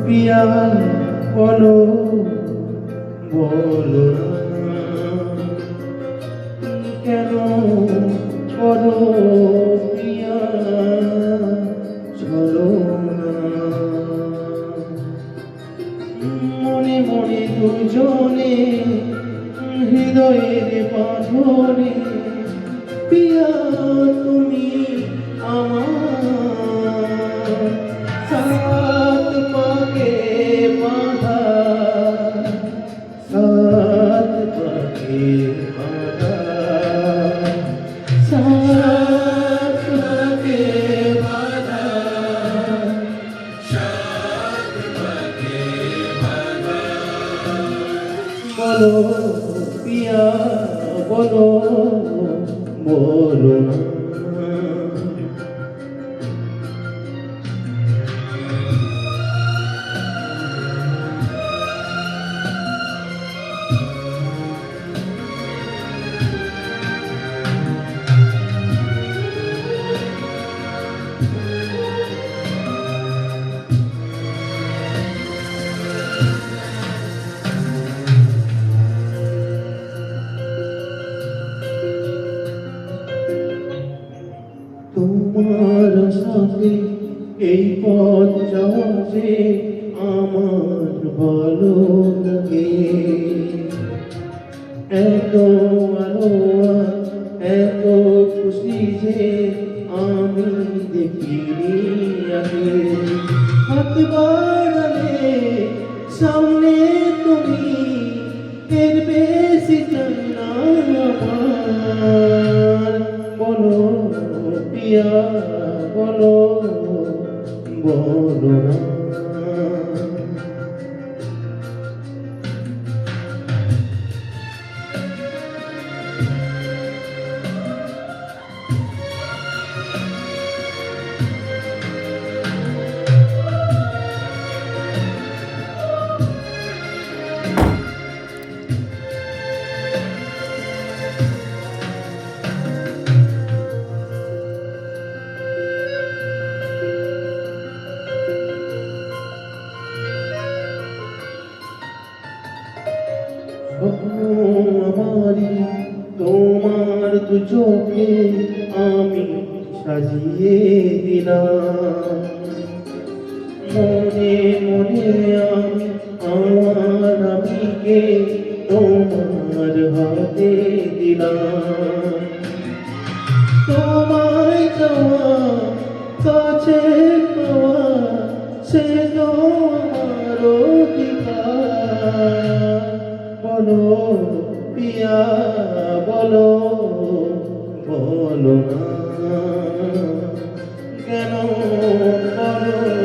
পিয়া বলো বলো না কেন করো পিয়া চলো না মনে মনে দুজনে হৃদয়ের বাঁধনে পিয়া তুমি আমার সাত পাকে বাঁধা সাত পাকে বাঁধা সাত পাকে বাঁধা সাত পাকে বাঁধা বলো পিয়া বলো বলো না তোমার সাথে এই পথ যাওয়া যে আমার ভালো লাগে এত আলো এত খুশি যে আমি দেখিনি আগে হাত বাড়ালে সামনে তুমি এর বেশি চাই না আমার বলো পিয়া বলো বলো না আমারি তোমার দু চোখে আমি সাজিয়ে দিলাম মনে মনে আমি আমার আমিকে তোমার হাতে দিলাম তোমায় যাওয়া কাছে পাওয়া সে তো আমার অধিকার বলো পিয়া বলো বলো না কেন বলো